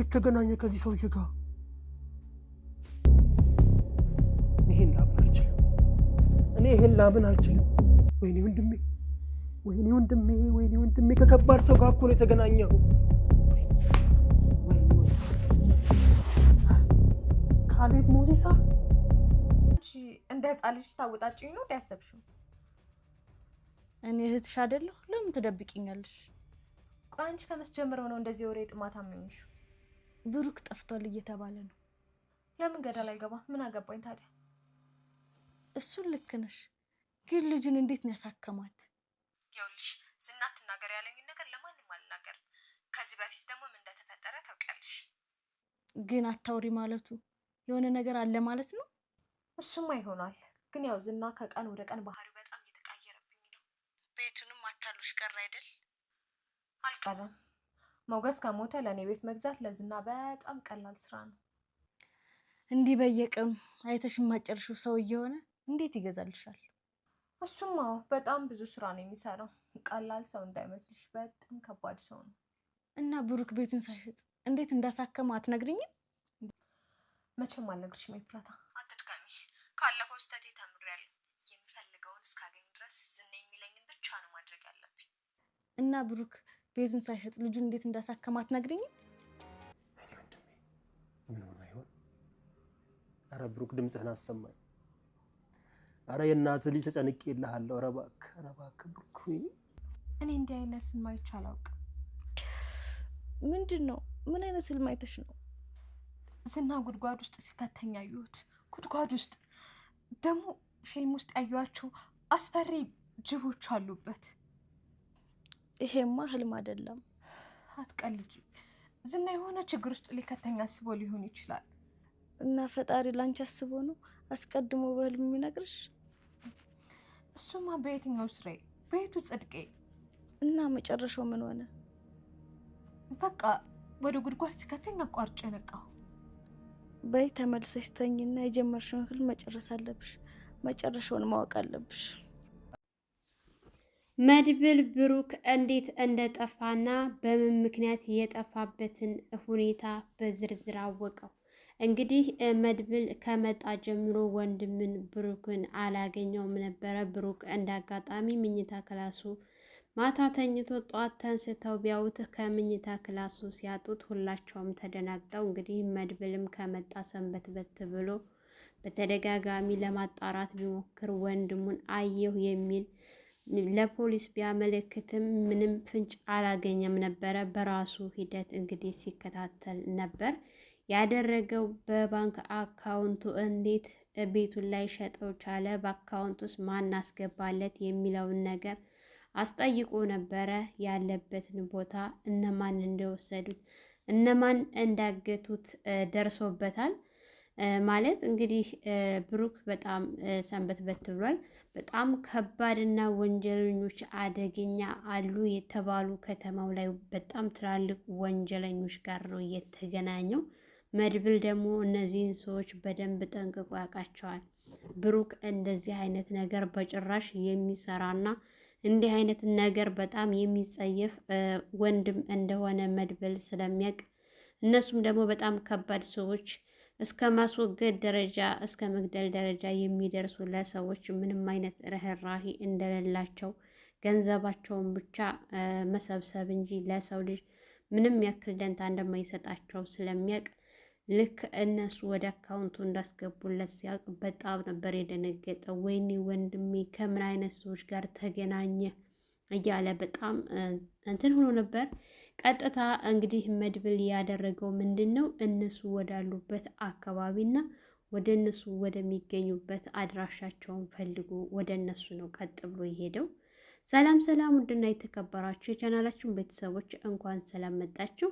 እንዴት ተገናኘ ከዚህ ሰውዬ ጋር? ይሄን ላምን አልችልም። ወይኔ ወንድሜ ከከባድ ሰው ጋር እኮ ነው የተገናኘው። ካሌብ ሞሲሳ እንደ ህፃን ልጅ ታወጣጭኝ ነው ያሰብሽው? እኔ እህትሽ አይደለሁ? ለምን ትደብቂኛለሽ? ቆይ አንቺ ከመስጀምረው ነው እንደዚህ ወሬ ጥማት አመኝሽ? ብሩክ ጠፍቷል እየተባለ ነው። ለምን ገደል አይገባ? ምን አገባኝ ታዲያ? እሱን ልክ ነሽ፣ ግን ልጁን እንዴት ነው ያሳከማት? ይኸውልሽ ዝናት ትናገር ያለኝ ነገር ለማንም አልናገርም። ከዚህ በፊት ደግሞ ምን እንደተፈጠረ ታውቂያለሽ። ግን አታውሪ ማለቱ የሆነ ነገር አለ ማለት ነው? እሱማ ይሆናል፣ ግን ያው ዝና ከቀን ወደ ቀን ባህሪው በጣም እየተቀየረብኝ ነው። ቤቱንም አታሉሽ ቀር አይደል? አልቀረም። ሞገስ ከሞተ ለእኔ ቤት መግዛት ለዝና በጣም ቀላል ስራ ነው። እንዲህ በየቀኑ አይተሽ የማጨርሽው ሰው እየሆነ እንዴት ይገዛልሻል? እሱማ በጣም ብዙ ስራ ነው የሚሰራው። ቀላል ሰው እንዳይመስልሽ፣ በጣም ከባድ ሰው ነው። እና ብሩክ ቤቱን ሳይሸጥ እንዴት እንዳሳከመ አትነግሪኝም? መቼም አልነግርሽም ኤፍራታ፣ አትድከሚ። ካለፈው ስህተቴ ተምሬያለሁ። የምፈልገውን እስካገኝ ድረስ ዝና የሚለኝን ብቻ ነው ማድረግ ያለብኝ። እና ብሩክ ቤቱን ሳይሸጥ ልጁን እንዴት እንዳሳከመ አትነግሪኝም? እኔ ወንድሜ ምን ሆነ ይሆን? ኧረ ብሩክ ድምፅህን አሰማኝ። ኧረ የእናትህ ልጅ ተጨንቄልሃለሁ። ኧረ እባክህ ብሩክ። እኔ እንዲህ አይነት ህልም አይቼ አላውቅም። ምንድን ነው? ምን አይነት ህልም አይተሽ ነው? ዝና ጉድጓድ ውስጥ ሲከተኝ ያየሁት። ጉድጓድ ውስጥ ደግሞ ፊልም ውስጥ ያዩዋቸው አስፈሪ ጅቦች አሉበት። ይሄማ ህልም አይደለም። አትቀልጂ። ዝና የሆነ ችግር ውስጥ ሊከተኝ አስቦ ሊሆን ይችላል። እና ፈጣሪ ላንቺ አስቦ ነው አስቀድሞ በህልም የሚነግርሽ? እሱማ በየትኛው ስራዬ፣ በየቱ ጽድቄ። እና መጨረሻው ምን ሆነ? በቃ ወደ ጉድጓድ ሲከተኝ አቋርጬ ነቃሁ። በይ ተመልሰሽ ተኝና የጀመርሽውን ህልም መጨረስ አለብሽ። መጨረሻውን ማወቅ አለብሽ። መድብል ብሩክ እንዴት እንደጠፋና በምን ምክንያት የጠፋበትን ሁኔታ በዝርዝር አወቀው። እንግዲህ መድብል ከመጣ ጀምሮ ወንድምን ብሩክን አላገኘውም ነበረ። ብሩክ እንዳጋጣሚ ምኝታ ክላሱ ማታ ተኝቶ ጧት ተንስተው ቢያዩት ከምኝታ ክላሱ ሲያጡት ሁላቸውም ተደናግጠው፣ እንግዲህ መድብልም ከመጣ ሰንበትበት ብሎ በተደጋጋሚ ለማጣራት ቢሞክር ወንድሙን አየሁ የሚል ለፖሊስ ቢያመለክትም ምንም ፍንጭ አላገኘም ነበረ። በራሱ ሂደት እንግዲህ ሲከታተል ነበር ያደረገው። በባንክ አካውንቱ እንዴት ቤቱን ላይ ሸጠው ቻለ፣ በአካውንት ውስጥ ማን አስገባለት የሚለውን ነገር አስጠይቆ ነበረ። ያለበትን ቦታ እነማን እንደወሰዱት እነማን እንዳገቱት ደርሶበታል። ማለት እንግዲህ ብሩክ በጣም ሰንበትበት ብሏል። በጣም ከባድና ወንጀለኞች አደገኛ አሉ የተባሉ ከተማው ላይ በጣም ትላልቅ ወንጀለኞች ጋር ነው የተገናኘው። መድብል ደግሞ እነዚህን ሰዎች በደንብ ጠንቅቆ ያውቃቸዋል። ብሩክ እንደዚህ አይነት ነገር በጭራሽ የሚሰራና እንዲህ አይነት ነገር በጣም የሚጸየፍ ወንድም እንደሆነ መድብል ስለሚያውቅ እነሱም ደግሞ በጣም ከባድ ሰዎች እስከ ማስወገድ ደረጃ እስከ መግደል ደረጃ የሚደርሱ ለሰዎች ምንም አይነት ርህራሄ እንደሌላቸው ገንዘባቸውን ብቻ መሰብሰብ እንጂ ለሰው ልጅ ምንም ያክል ደንታ እንደማይሰጣቸው ስለሚያውቅ ልክ እነሱ ወደ አካውንቱ እንዳስገቡለት ሲያውቅ በጣም ነበር የደነገጠው። ወይኔ ወንድሜ ከምን አይነት ሰዎች ጋር ተገናኘ እያለ በጣም እንትን ሆኖ ነበር። ቀጥታ እንግዲህ መድብል ያደረገው ምንድን ነው? እነሱ ወዳሉበት አካባቢና ወደ እነሱ ወደሚገኙበት አድራሻቸውን ፈልጎ ወደ እነሱ ነው ቀጥ ብሎ የሄደው። ሰላም ሰላም፣ ውድና የተከበራችሁ የቻናላችን ቤተሰቦች እንኳን ሰላም መጣችሁ።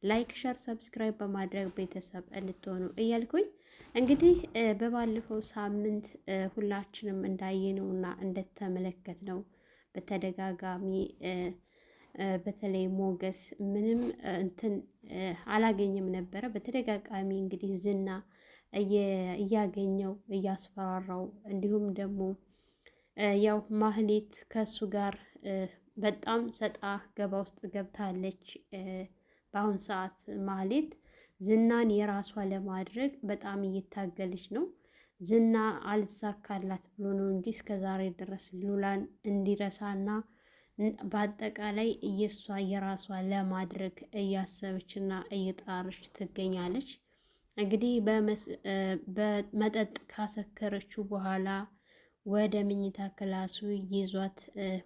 ላይክ፣ ሸር፣ ሰብስክራይብ በማድረግ ቤተሰብ እንድትሆኑ እያልኩኝ እንግዲህ በባለፈው ሳምንት ሁላችንም እንዳየነውና እንደተመለከትነው በተደጋጋሚ በተለይ ሞገስ ምንም እንትን አላገኘም ነበረ። በተደጋጋሚ እንግዲህ ዝና እያገኘው እያስፈራራው፣ እንዲሁም ደግሞ ያው ማህሌት ከሱ ጋር በጣም ሰጣ ገባ ውስጥ ገብታለች። በአሁን ሰዓት ማህሌት ዝናን የራሷ ለማድረግ በጣም እየታገለች ነው። ዝና አልሳካላት ብሎ ነው እንጂ እስከዛሬ ድረስ ሉላን እንዲረሳና በአጠቃላይ የእሷ የራሷ ለማድረግ እያሰበችና እየጣረች ትገኛለች። እንግዲህ በመጠጥ ካሰከረችው በኋላ ወደ መኝታ ክላሱ ይዟት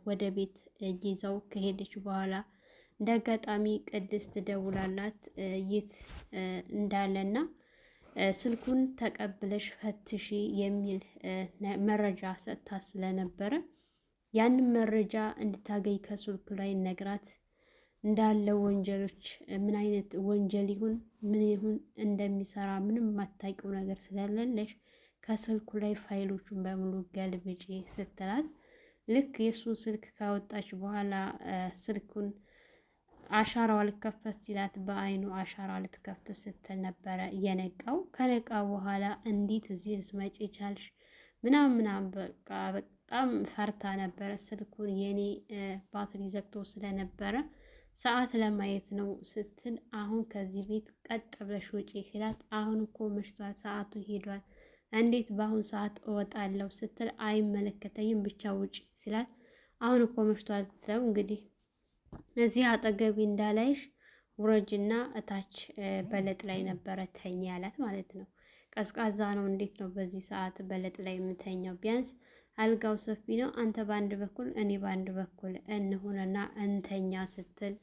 ወደ ቤት ይዘው ከሄደች በኋላ እንደ አጋጣሚ ቅድስት ደውላላት የት እንዳለና ስልኩን ተቀብለሽ ፈትሺ የሚል መረጃ ሰጥታ ስለነበረ ያንን መረጃ እንድታገኝ ከስልኩ ላይ ነግራት እንዳለ ወንጀሎች ምን አይነት ወንጀል ይሁን ምን ይሁን እንደሚሰራ ምንም የማታውቂው ነገር ስለሌለሽ ከስልኩ ላይ ፋይሎቹን በሙሉ ገልብጪ ስትላት ልክ የእሱን ስልክ ካወጣች በኋላ ስልኩን አሻራዋ ልትከፍት ሲላት በአይኑ አሻራ ልትከፍት ስትል ነበረ የነቃው። ከነቃ በኋላ እንዴት እዚህ ልትመጪ ቻልሽ ምናምን በቃ በጣም ፈርታ ነበረ። ስልኩን የኔ ባትሪ ዘግቶ ስለነበረ ሰዓት ለማየት ነው ስትል አሁን ከዚህ ቤት ቀጥ ብለሽ ውጪ ሲላት አሁን እኮ መሽቷል፣ ሰዓቱ ሄዷል፣ እንዴት በአሁን ሰዓት እወጣለሁ ስትል አይመለከተኝም ብቻ ውጪ ሲላት አሁን እኮ መሽቷል ስለው እንግዲህ እዚህ አጠገቢ እንዳላይሽ ውረጅና እታች በለጥ ላይ ነበረ ተኛ ያላት ማለት ነው። ቀዝቃዛ ነው፣ እንዴት ነው በዚህ ሰዓት በለጥ ላይ የምተኛው? ቢያንስ አልጋው ሰፊ ነው፣ አንተ በአንድ በኩል እኔ በአንድ በኩል እንሆነና እንተኛ ስትል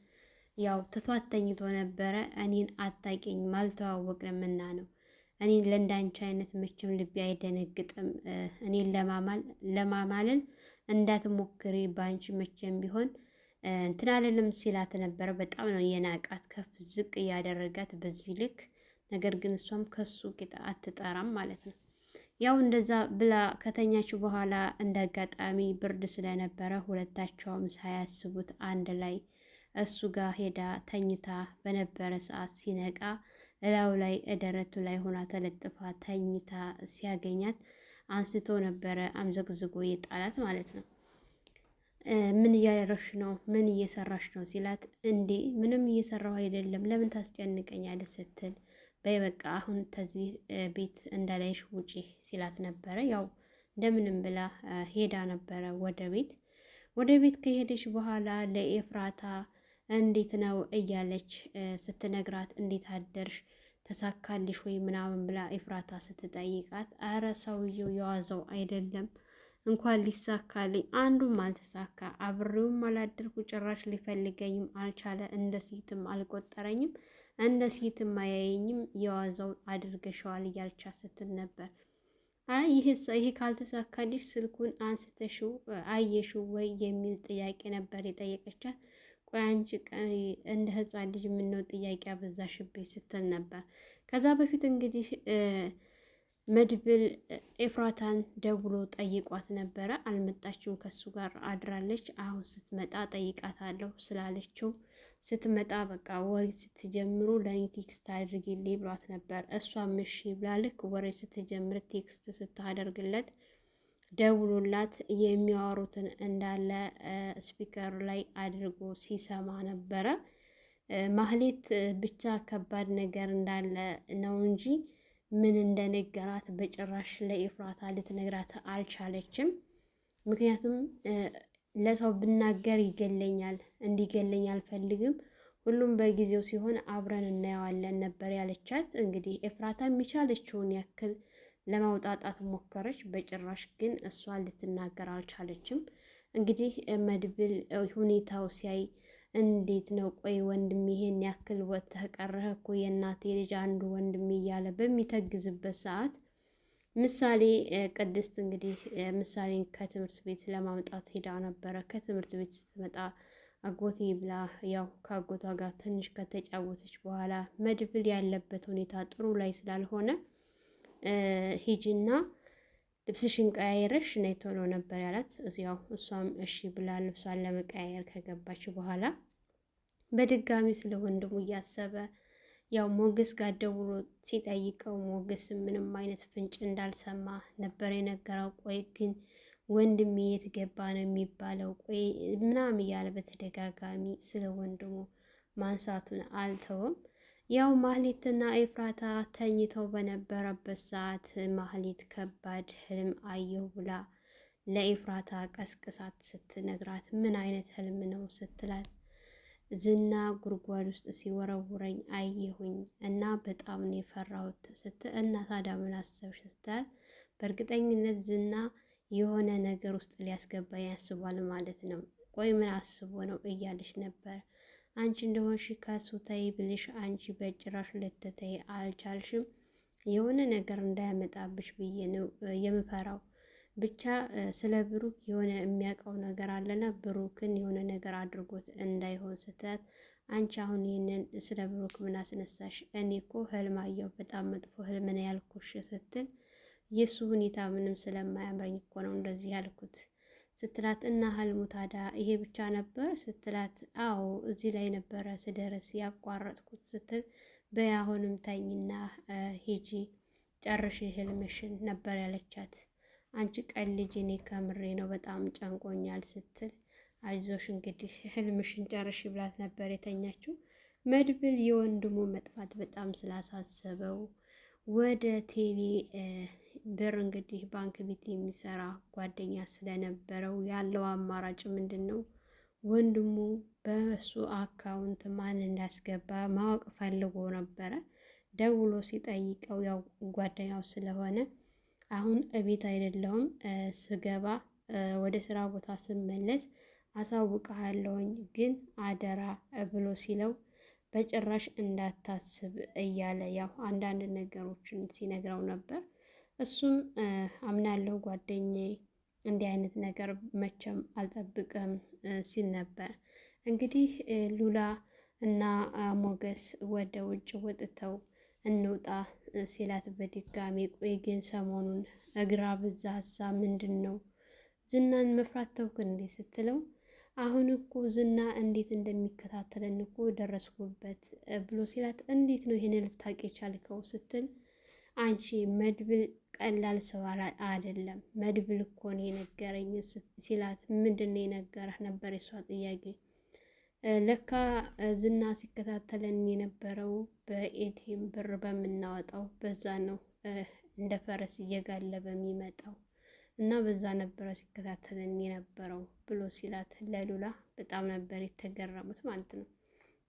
ያው ትቷት ተኝቶ ነበረ። እኔን አታውቂኝም አልተዋወቅንምና ነው። እኔን ለእንዳንቺ አይነት መቼም ልቤ አይደነግጥም። እኔን ለማማለል እንዳትሞክሪ፣ ባንቺ መቼም ቢሆን እንትን አልልም ሲላት ነበረ። በጣም ነው የናቃት፣ ከፍ ዝቅ እያደረጋት በዚህ ልክ። ነገር ግን እሷም ከሱ ቂጣ አትጠራም ማለት ነው። ያው እንደዛ ብላ ከተኛችው በኋላ እንደ አጋጣሚ ብርድ ስለነበረ ሁለታቸውም ሳያስቡት አንድ ላይ እሱ ጋር ሄዳ ተኝታ በነበረ ሰዓት ሲነቃ እላው ላይ ደረቱ ላይ ሆና ተለጥፋ ተኝታ ሲያገኛት አንስቶ ነበረ አምዘግዝጎ የጣላት ማለት ነው። ምን እያደረግሽ ነው? ምን እየሰራሽ ነው ሲላት እንዴ ምንም እየሰራሁ አይደለም፣ ለምን ታስጨንቀኛለህ ስትል በይ በቃ አሁን ተዚህ ቤት እንዳላይሽ ውጪ ሲላት ነበረ። ያው እንደምንም ብላ ሄዳ ነበረ ወደ ቤት። ወደ ቤት ከሄደች በኋላ ለኤፍራታ እንዴት ነው እያለች ስትነግራት እንዴት አደርሽ ተሳካልሽ ወይ ምናምን ብላ ኤፍራታ ስትጠይቃት አረ ሰውየው የዋዘው አይደለም እንኳን ሊሳካልኝ አንዱም አልተሳካ፣ አብሬውም አላደርኩ፣ ጭራሽ ሊፈልገኝም አልቻለ፣ እንደ ሴትም አልቆጠረኝም፣ እንደ ሴትም አያየኝም፣ የዋዘው አድርገሸዋል እያልቻ ስትል ነበር። አይ ይሄ ካልተሳካልሽ ስልኩን አንስተሽው አየሽው ወይ የሚል ጥያቄ ነበር የጠየቀቻት። ቆይ አንቺ እንደ ሕፃን ልጅ የምነው ጥያቄ አበዛሽብኝ ስትል ነበር። ከዛ በፊት እንግዲህ መድብል ኤፍራታን ደውሎ ጠይቋት ነበረ። አልመጣችም፣ ከሱ ጋር አድራለች። አሁን ስትመጣ ጠይቃታለሁ ስላለችው ስትመጣ በቃ ወሬ ስትጀምሩ ለእኔ ቴክስት አድርጊልኝ ብሏት ነበር። እሷም እሺ ብላ ልክ ወሬ ስትጀምር ቴክስት ስታደርግለት ደውሎላት የሚያወሩትን እንዳለ ስፒከር ላይ አድርጎ ሲሰማ ነበረ። ማህሌት ብቻ ከባድ ነገር እንዳለ ነው እንጂ ምን እንደነገራት በጭራሽ ለኤፍራታ ልትነግራት አልቻለችም። ምክንያቱም ለሰው ብናገር ይገለኛል፣ እንዲገለኝ አልፈልግም፣ ሁሉም በጊዜው ሲሆን አብረን እናየዋለን ነበር ያለቻት። እንግዲህ ኤፍራታ የሚቻለችውን ያክል ለማውጣጣት ሞከረች። በጭራሽ ግን እሷ ልትናገር አልቻለችም። እንግዲህ መድብል ሁኔታው ሲያይ እንዴት ነው ቆይ ወንድሜ ይሄን ያክል ወጥተህ ቀረህ እኮ የእናቴ ልጅ አንዱ ወንድሜ እያለ በሚተግዝበት ሰዓት ምሳሌ ቅድስት እንግዲህ ምሳሌን ከትምህርት ቤት ለማምጣት ሄዳ ነበረ። ከትምህርት ቤት ስትመጣ አጎቴ ብላ ያው ከአጎቷ ጋር ትንሽ ከተጫወተች በኋላ መድብል ያለበት ሁኔታ ጥሩ ላይ ስላልሆነ ሂጂና ልብስሽን ቀያየረሽ ነይ ቶሎ ነበር ያላት። ያው እሷም እሺ ብላ ልብሷን ለመቀያየር ከገባች በኋላ በድጋሚ ስለ ወንድሙ እያሰበ ያው ሞገስ ጋር ደውሎ ሲጠይቀው ሞገስ ምንም አይነት ፍንጭ እንዳልሰማ ነበር የነገረው። ቆይ ግን ወንድሜ የት ገባ ነው የሚባለው? ቆይ ምናምን እያለ በተደጋጋሚ ስለ ወንድሙ ማንሳቱን አልተውም። ያው ማህሌትና ኤፍራታ ተኝተው በነበረበት ሰዓት ማህሌት ከባድ ህልም አየሁ ብላ ለኤፍራታ ቀስቅሳት ስትነግራት ምን አይነት ህልም ነው ስትላት ዝና ጉድጓድ ውስጥ ሲወረውረኝ አየሁኝ እና በጣም ነው የፈራሁት ስትል እና ታዲያ ምን አሰብሽ ስትላት በእርግጠኝነት ዝና የሆነ ነገር ውስጥ ሊያስገባኝ ያስቧል ማለት ነው። ቆይ ምን አስቦ ነው እያለች ነበር። አንቺ እንደሆንሽ ከሱ ተይ ብልሽ አንቺ በጭራሽ ልትተይ አልቻልሽም። የሆነ ነገር እንዳያመጣብሽ ብዬ ነው የምፈራው። ብቻ ስለ ብሩክ የሆነ የሚያውቀው ነገር አለና ብሩክን የሆነ ነገር አድርጎት እንዳይሆን ስትላት አንቺ አሁን ይህንን ስለ ብሩክ ምን አስነሳሽ? እኔ እኮ ህልም አየሁ፣ በጣም መጥፎ ህልም ነው ያልኩሽ ስትል የሱ ሁኔታ ምንም ስለማያምረኝ እኮ ነው እንደዚህ ያልኩት ስትላት እና ህልሙ ታዲያ ይሄ ብቻ ነበር ስትላት አዎ እዚህ ላይ ነበረ ስደርስ ያቋረጥኩት ስትል በይ አሁንም ተኝና ሂጂ ጨርሽ ህልምሽን ነበር ያለቻት። አንቺ ቀን ልጅ እኔ ከምሬ ነው በጣም ጨንቆኛል ስትል አይዞሽ እንግዲህ ህልምሽን ጨርሽ ብላት ነበር የተኛችው። መድብል የወንድሙ መጥፋት በጣም ስላሳሰበው ወደ ቴሌ ብር እንግዲህ ባንክ ቤት የሚሰራ ጓደኛ ስለነበረው ያለው አማራጭ ምንድን ነው? ወንድሙ በሱ አካውንት ማን እንዳስገባ ማወቅ ፈልጎ ነበረ። ደውሎ ሲጠይቀው ያው ጓደኛው ስለሆነ አሁን እቤት አይደለሁም ስገባ ወደ ስራ ቦታ ስመለስ አሳውቅሃለሁኝ ግን አደራ ብሎ ሲለው በጭራሽ እንዳታስብ እያለ ያው አንዳንድ ነገሮችን ሲነግረው ነበር። እሱም አምናለሁ ጓደኛዬ እንዲህ አይነት ነገር መቼም አልጠብቅም ሲል ነበር። እንግዲህ ሉላ እና ሞገስ ወደ ውጭ ወጥተው እንውጣ ሲላት በድጋሚ ቆይ ግን ሰሞኑን እግራ ብዛ ሀሳብ ምንድን ነው? ዝናን መፍራት ተውክ እንዴ ስትለው አሁን እኮ ዝና እንዴት እንደሚከታተለን እኮ ደረስኩበት ብሎ ሲላት እንዴት ነው ይሄን ልታውቂ የቻልከው ስትል አንቺ መድብል ቀላል ሰው አይደለም፣ መድብል እኮ ነው የነገረኝ ሲላት ምንድን ነው የነገረህ ነበር የሷ ጥያቄ። ለካ ዝና ሲከታተለን የነበረው በኤቲኤም ብር በምናወጣው በዛ ነው እንደ ፈረስ እየጋለበ የሚመጣው እና በዛ ነበረ ሲከታተለን የነበረው ብሎ ሲላት ለሉላ በጣም ነበር የተገረሙት ማለት ነው።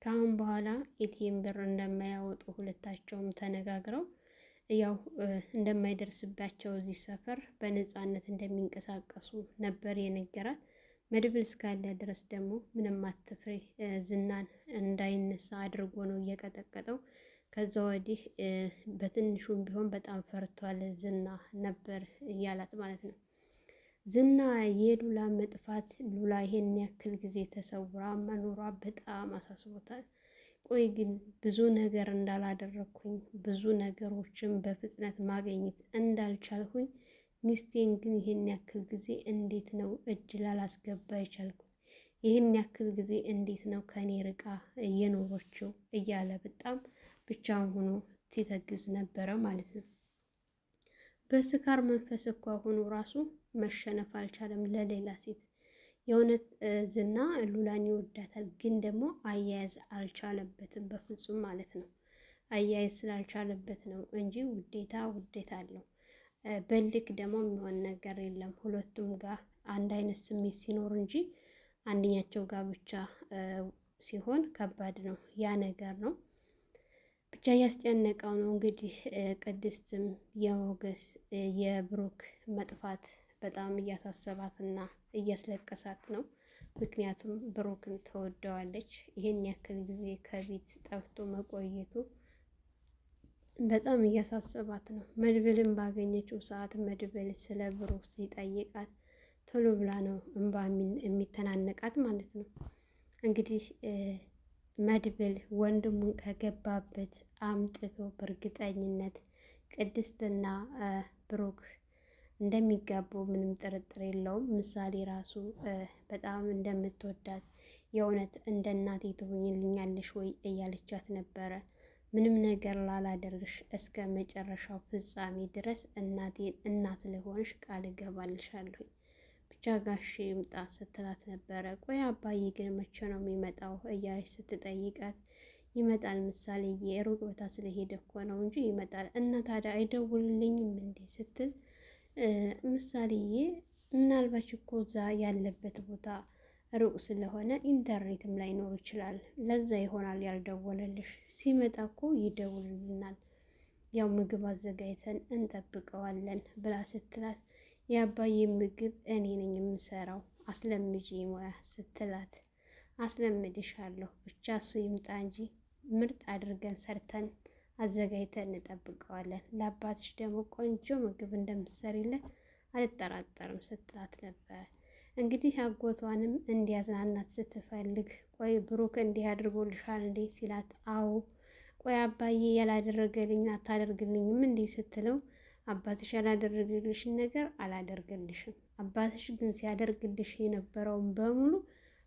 ከአሁን በኋላ ኤቲኤም ብር እንደማያወጡ ሁለታቸውም ተነጋግረው ያው እንደማይደርስባቸው እዚህ ሰፈር በነፃነት እንደሚንቀሳቀሱ ነበር የነገራት። መድብል እስካለ ድረስ ደግሞ ምንም አትፍሬ ዝናን እንዳይነሳ አድርጎ ነው እየቀጠቀጠው። ከዛ ወዲህ በትንሹም ቢሆን በጣም ፈርቷል ዝና ነበር እያላት ማለት ነው። ዝና የሉላ መጥፋት ሉላ ይሄን ያክል ጊዜ ተሰውራ መኖሯ በጣም አሳስቦታል። ቆይ ግን ብዙ ነገር እንዳላደረግኩኝ ብዙ ነገሮችን በፍጥነት ማግኘት እንዳልቻልኩኝ ሚስቴን ግን ይሄን ያክል ጊዜ እንዴት ነው እጅ ላላስገባ የቻልኩት? ይህን ያክል ጊዜ እንዴት ነው ከኔ ርቃ እየኖረችው? እያለ በጣም ብቻውን ሆኖ ሲተግዝ ነበረ ማለት ነው። በስካር መንፈስ እኮ ሆኖ ራሱ መሸነፍ አልቻለም ለሌላ ሴት። የእውነት ዝና ሉላን ይወዳታል፣ ግን ደግሞ አያያዝ አልቻለበትም በፍጹም ማለት ነው። አያያዝ ስላልቻለበት ነው እንጂ ውዴታ አለው። በልክ ደግሞ የሚሆን ነገር የለም። ሁለቱም ጋር አንድ አይነት ስሜት ሲኖር እንጂ አንደኛቸው ጋር ብቻ ሲሆን ከባድ ነው። ያ ነገር ነው ብቻ እያስጨነቀው ነው። እንግዲህ ቅድስትም የሞገስ የብሩክ መጥፋት በጣም እያሳሰባትና እያስለቀሳት ነው። ምክንያቱም ብሩክን ተወደዋለች። ይህን ያክል ጊዜ ከቤት ጠፍቶ መቆየቱ በጣም እያሳሰባት ነው። መድብልን ባገኘችው ሰዓት መድብል ስለ ብሩክ ሲጠይቃት ቶሎ ብላ ነው እንባ የሚተናነቃት ማለት ነው። እንግዲህ መድብል ወንድሙን ከገባበት አምጥቶ በእርግጠኝነት ቅድስትና ብሩክ እንደሚጋቡ ምንም ጥርጥር የለውም። ምሳሌ ራሱ በጣም እንደምትወዳት የእውነት እንደ እናቴ ትሆኝልኛለሽ ወይ እያለቻት ነበረ። ምንም ነገር ላላደርግሽ እስከ መጨረሻው ፍጻሜ ድረስ እናቴን እናት ልሆንሽ ቃል እገባልሻለሁ ብቻ ጋሽ ይምጣ ስትላት ነበረ። ቆይ አባዬ ግን መቼ ነው የሚመጣው እያለች ስትጠይቃት ይመጣል። ምሳሌ የሩቅ ቦታ ስለሄደ እኮ ነው እንጂ ይመጣል። እና ታዲያ አይደውልልኝም እንዴ ስትል ምሳሌዬ ምናልባች እኮ እዛ ያለበት ቦታ ሩቅ ስለሆነ ኢንተርኔትም ላይኖር ይችላል። ለዛ ይሆናል ያልደወለልሽ። ሲመጣ እኮ ይደውልልናል። ያው ምግብ አዘጋጅተን እንጠብቀዋለን ብላ ስትላት የአባዬ ምግብ እኔ ነኝ የምሰራው አስለምጂ ሙያ ስትላት አስለምድሻለሁ ብቻ እሱ ይምጣ እንጂ ምርጥ አድርገን ሰርተን አዘጋጅተን እንጠብቀዋለን። ለአባትሽ ደግሞ ቆንጆ ምግብ እንደምትሰሪለት አልጠራጠርም ስትላት ነበረ። እንግዲህ አጎቷንም እንዲያዝናናት ስትፈልግ ቆይ ብሩክ እንዲህ አድርጎልሻል እንዴ ሲላት አዎ ቆይ አባዬ ያላደረገልኝ አታደርግልኝም እንዴ ስትለው አባትሽ ያላደረገልሽን ነገር አላደርግልሽም፣ አባትሽ ግን ሲያደርግልሽ የነበረውን በሙሉ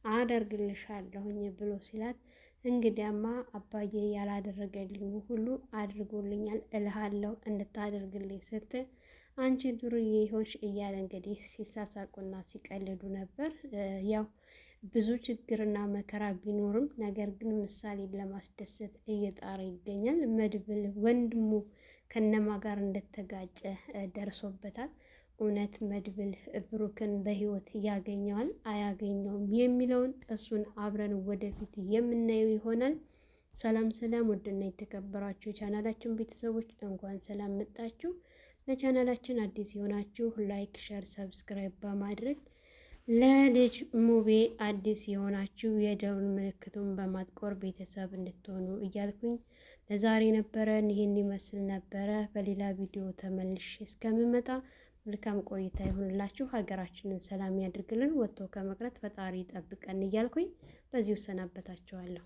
አደርግልሻለሁኝ ብሎ ሲላት እንግዲያማ አባዬ ያላደረገልኝ ሁሉ አድርጎልኛል እልሃለሁ እንድታደርግልኝ ስትል አንቺ ዱርዬ ሆንሽ እያለ እንግዲህ ሲሳሳቁና ሲቀልዱ ነበር። ያው ብዙ ችግርና መከራ ቢኖርም ነገር ግን ምሳሌን ለማስደሰት እየጣረ ይገኛል። መድብል ወንድሙ ከነማ ጋር እንደተጋጨ ደርሶበታል። እውነት መድብል ብሩክን በህይወት ያገኘዋል አያገኘውም የሚለውን እሱን አብረን ወደፊት የምናየው ይሆናል። ሰላም ሰላም፣ ውድና የተከበራችሁ የቻናላችን ቤተሰቦች እንኳን ሰላም መጣችሁ። ለቻናላችን አዲስ የሆናችሁ ላይክ፣ ሸር፣ ሰብስክራይብ በማድረግ ለልጅ ሙቤ አዲስ የሆናችሁ የደውል ምልክቱን በማጥቆር ቤተሰብ እንድትሆኑ እያልኩኝ ለዛሬ ነበረን ይህን ይመስል ነበረ። በሌላ ቪዲዮ ተመልሼ እስከምመጣ መልካም ቆይታ ይሁንላችሁ። ሀገራችንን ሰላም ያድርግልን። ወጥቶ ከመቅረት ፈጣሪ ይጠብቀን እያልኩኝ በዚሁ እሰናበታችኋለሁ።